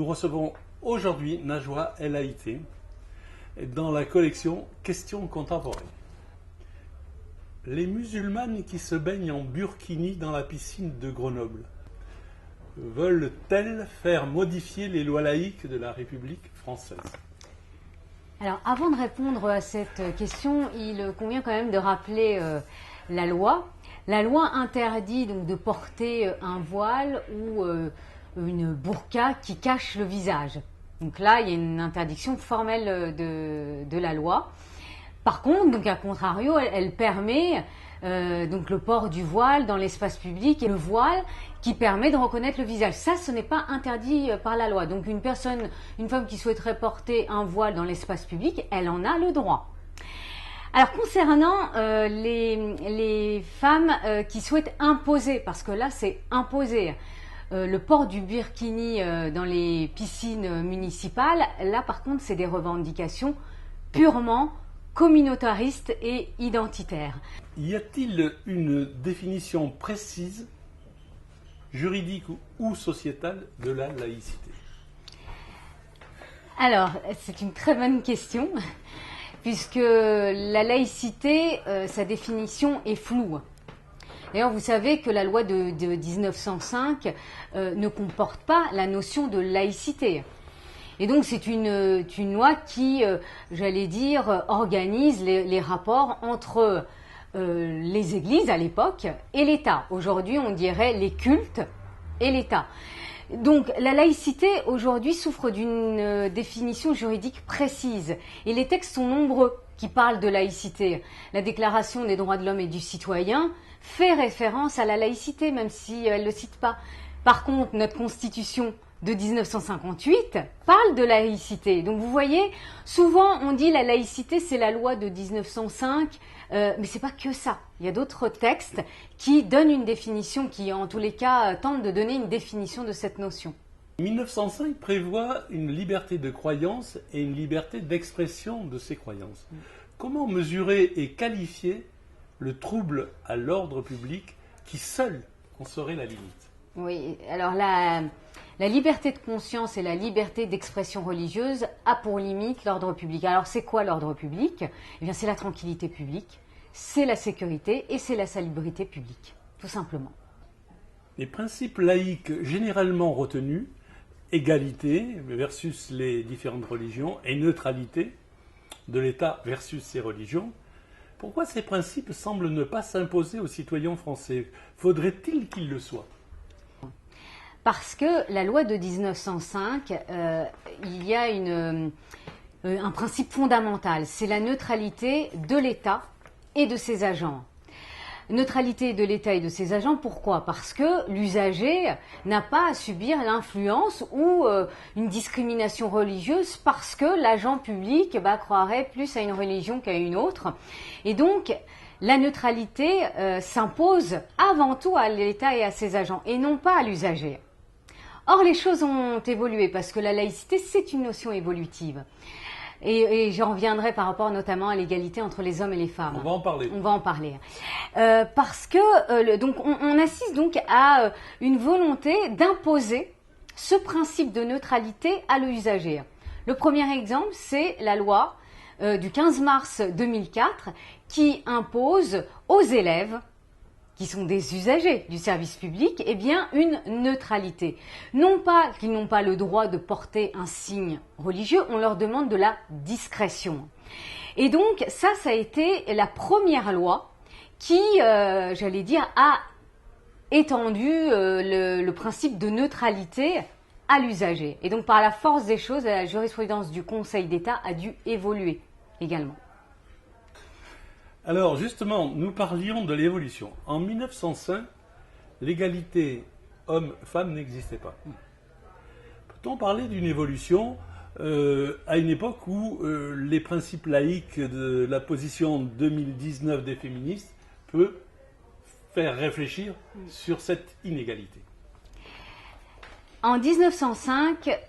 Nous recevons aujourd'hui Najwa El Haïté dans la collection Questions contemporaines. Les musulmanes qui se baignent en burkini dans la piscine de Grenoble veulent-elles faire modifier les lois laïques de la République française? Alors, avant de répondre à cette question, il convient quand même de rappeler la loi. La loi interdit donc de porter un voile ou une burqa qui cache le visage. Donc là, il y a une interdiction formelle de la loi. Par contre, donc à contrario, elle permet donc le port du voile dans l'espace public et le voile qui permet de reconnaître le visage. Ça, ce n'est pas interdit par la loi. Donc une femme qui souhaiterait porter un voile dans l'espace public, elle en a le droit. Alors concernant les femmes qui souhaitent imposer, parce que là c'est imposer le port du burkini dans les piscines municipales, là par contre c'est des revendications purement communautaristes et identitaires. Y a-t-il une définition précise, juridique ou sociétale, de la laïcité? Alors, c'est une très bonne question, puisque la laïcité, sa définition est floue. D'ailleurs, vous savez que la loi de 1905 ne comporte pas la notion de laïcité. Et donc, c'est une loi qui, j'allais dire, organise les rapports entre les églises à l'époque et l'État. Aujourd'hui, on dirait les cultes et l'État. Donc, la laïcité, aujourd'hui, souffre d'une définition juridique précise. Et les textes sont nombreux qui parlent de laïcité. La Déclaration des droits de l'homme et du citoyen fait référence à la laïcité, même si elle ne le cite pas. Par contre, notre Constitution de 1958 parle de laïcité. Donc vous voyez, souvent on dit la laïcité c'est la loi de 1905, mais c'est pas que ça. Il y a d'autres textes qui donnent une définition, qui en tous les cas tentent de donner une définition de cette notion. 1905 prévoit une liberté de croyance et une liberté d'expression de ces croyances. Comment mesurer et qualifier le trouble à l'ordre public qui seul en serait la limite? Oui, alors la liberté de conscience et la liberté d'expression religieuse a pour limite l'ordre public. Alors c'est quoi l'ordre public? Eh bien c'est la tranquillité publique, c'est la sécurité et c'est la salubrité publique, tout simplement. Les principes laïques généralement retenus, égalité versus les différentes religions et neutralité de l'État versus ces religions, pourquoi ces principes semblent ne pas s'imposer aux citoyens français? Faudrait-il qu'ils le soient? Parce que la loi de 1905, il y a un principe fondamental, c'est la neutralité de l'État et de ses agents. Neutralité de l'État et de ses agents, pourquoi? Parce que l'usager n'a pas à subir l'influence ou une discrimination religieuse parce que l'agent public croirait plus à une religion qu'à une autre. Et donc, la neutralité s'impose avant tout à l'État et à ses agents et non pas à l'usager. Or, les choses ont évolué parce que la laïcité, c'est une notion évolutive. Et j'en reviendrai par rapport notamment à l'égalité entre les hommes et les femmes. On va en parler. On va en parler. Parce que donc on assiste donc à une volonté d'imposer ce principe de neutralité à l'usager. Le premier exemple, c'est la loi du 15 mars 2004 qui impose aux élèves qui sont des usagers du service public, eh bien une neutralité. Non pas qu'ils n'ont pas le droit de porter un signe religieux, on leur demande de la discrétion. Et donc ça a été la première loi qui, j'allais dire, a étendu le principe de neutralité à l'usager. Et donc par la force des choses, la jurisprudence du Conseil d'État a dû évoluer également. Alors justement, nous parlions de l'évolution. En 1905, l'égalité homme-femme n'existait pas. Peut-on parler d'une évolution à une époque où les principes laïques de la position 2019 des féministes peut faire réfléchir sur cette inégalité? En 1905,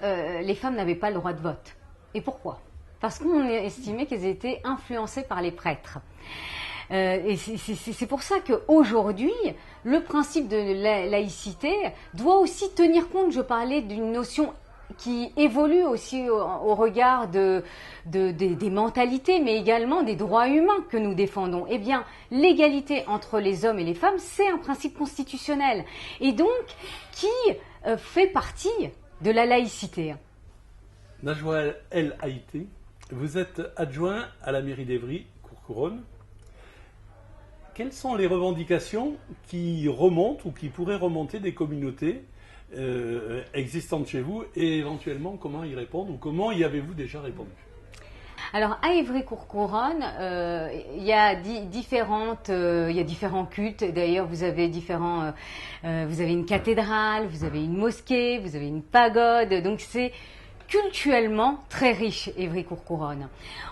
les femmes n'avaient pas le droit de vote. Et pourquoi? Parce qu'on estimait qu'elles étaient influencées par les prêtres. Et c'est pour ça qu'aujourd'hui, le principe de la laïcité doit aussi tenir compte, je parlais d'une notion qui évolue aussi au regard des mentalités, mais également des droits humains que nous défendons. Eh bien, l'égalité entre les hommes et les femmes, c'est un principe constitutionnel, et donc qui fait partie de la laïcité. Najwa El Haïté, vous êtes adjoint à la mairie d'Évry, Courcouronnes. Quelles sont les revendications qui remontent ou qui pourraient remonter des communautés existantes chez vous, et éventuellement comment y répondre, ou comment y avez-vous déjà répondu? Alors à Évry-Courcouronnes, il y a différents cultes. D'ailleurs, vous avez une cathédrale, vous avez une mosquée, vous avez une pagode. Donc c'est culturellement très riche, Évry-Courcouronnes.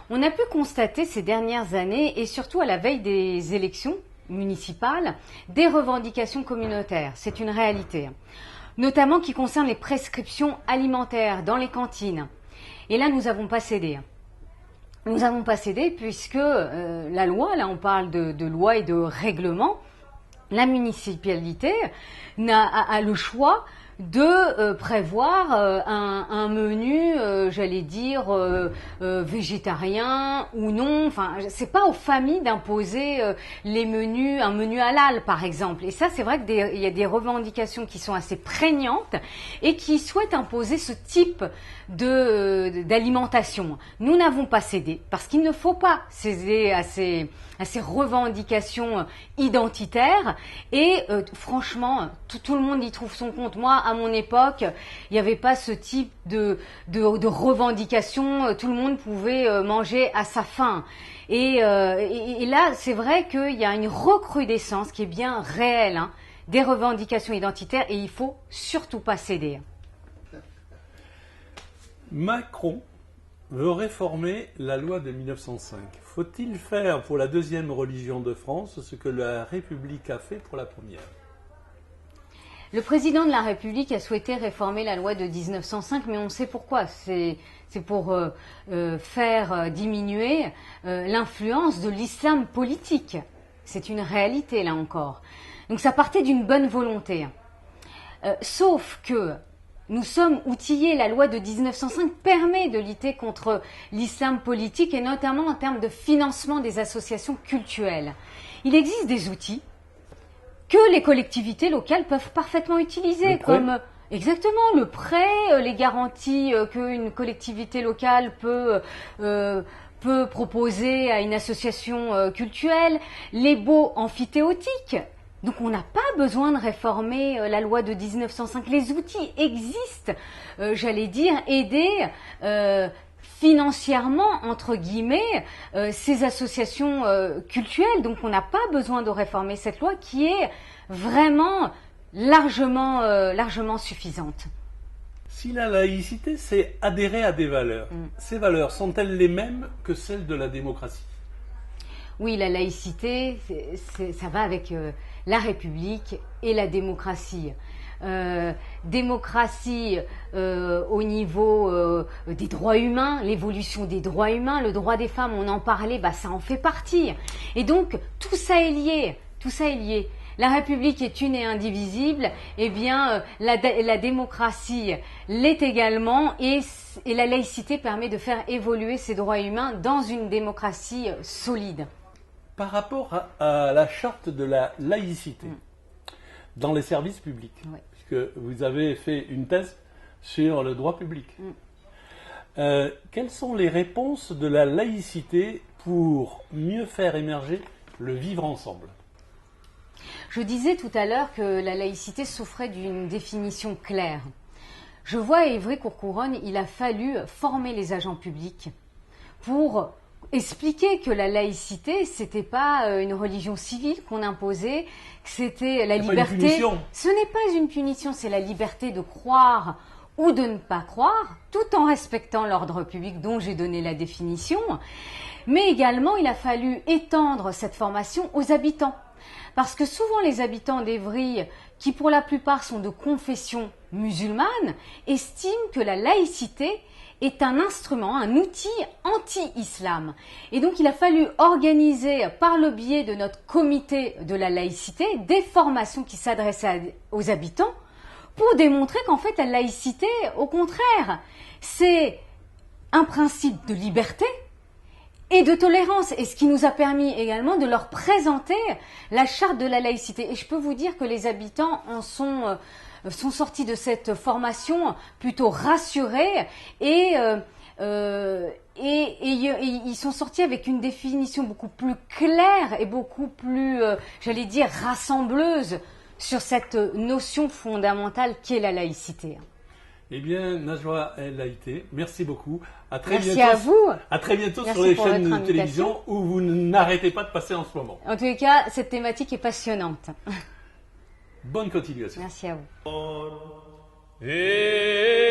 On a pu constater ces dernières années, et surtout à la veille des élections municipales, des revendications communautaires. C'est une réalité, notamment qui concerne les prescriptions alimentaires dans les cantines. Et là, nous n'avons pas cédé. Nous n'avons pas cédé puisque la loi, là on parle de loi et de règlement, la municipalité a le choix de prévoir un menu, j'allais dire, végétarien ou non. Enfin, c'est pas aux familles d'imposer les menus, un menu halal par exemple. Et ça, c'est vrai qu'il y a des revendications qui sont assez prégnantes et qui souhaitent imposer ce type d'alimentation. Nous n'avons pas cédé parce qu'il ne faut pas céder à ces revendications identitaires, et franchement tout le monde y trouve son compte. Moi, à mon époque, il n'y avait pas ce type de revendications. Tout le monde pouvait manger à sa faim, et là c'est vrai qu'il y a une recrudescence qui est bien réelle, hein, des revendications identitaires, et il faut surtout pas céder. Macron veut réformer la loi de 1905. Faut-il faire pour la deuxième religion de France ce que la République a fait pour la première? Le président de la République a souhaité réformer la loi de 1905, mais on sait pourquoi. C'est pour faire diminuer l'influence de l'islam politique. C'est une réalité, là encore. Donc ça partait d'une bonne volonté. Sauf que nous sommes outillés, la loi de 1905 permet de lutter contre l'islam politique, et notamment en termes de financement des associations cultuelles. Il existe des outils que les collectivités locales peuvent parfaitement utiliser, comme exactement le prêt, les garanties qu'une collectivité locale peut proposer à une association cultuelle, les baux amphithéotiques. Donc on n'a pas besoin de réformer la loi de 1905. Les outils existent, j'allais dire, aider financièrement, entre guillemets, ces associations cultuelles. Donc on n'a pas besoin de réformer cette loi qui est vraiment largement suffisante. Si la laïcité, c'est adhérer à des valeurs, ces valeurs sont-elles les mêmes que celles de la démocratie? Oui, la laïcité, ça va avec la République et la démocratie. Démocratie au niveau des droits humains, l'évolution des droits humains, le droit des femmes, on en parlait, ça en fait partie. Et donc, tout ça est lié, La République est une et indivisible, eh bien, la démocratie l'est également, et la laïcité permet de faire évoluer ces droits humains dans une démocratie solide. Par rapport à la charte de la laïcité dans les services publics, puisque vous avez fait une thèse sur le droit public, quelles sont les réponses de la laïcité pour mieux faire émerger le vivre ensemble? Je disais tout à l'heure que la laïcité souffrait d'une définition claire. Je vois à Évry-Courcouronnes, il a fallu former les agents publics pour expliquer que la laïcité, c'était pas une religion civile qu'on imposait, que c'était la liberté. Ce n'est pas une punition, c'est la liberté de croire ou de ne pas croire, tout en respectant l'ordre public dont j'ai donné la définition. Mais également, il a fallu étendre cette formation aux habitants. Parce que souvent les habitants d'Évry, qui pour la plupart sont de confession musulmane, estiment que la laïcité est un instrument, un outil anti-islam. Et donc il a fallu organiser par le biais de notre comité de la laïcité des formations qui s'adressaient aux habitants pour démontrer qu'en fait la laïcité, au contraire, c'est un principe de liberté et de tolérance, et ce qui nous a permis également de leur présenter la charte de la laïcité. Et je peux vous dire que les habitants en sont sortis de cette formation plutôt rassurés et ils sont sortis avec une définition beaucoup plus claire et beaucoup plus, j'allais dire, rassembleuse sur cette notion fondamentale qu'est la laïcité. Eh bien, Najwa El Haïté, merci beaucoup. À très Merci bientôt. à vous. À très bientôt Merci sur les pour chaînes votre de télévision où vous n'arrêtez pas de passer en ce moment. En tous les cas, cette thématique est passionnante. Bonne continuation. Merci à vous. Hey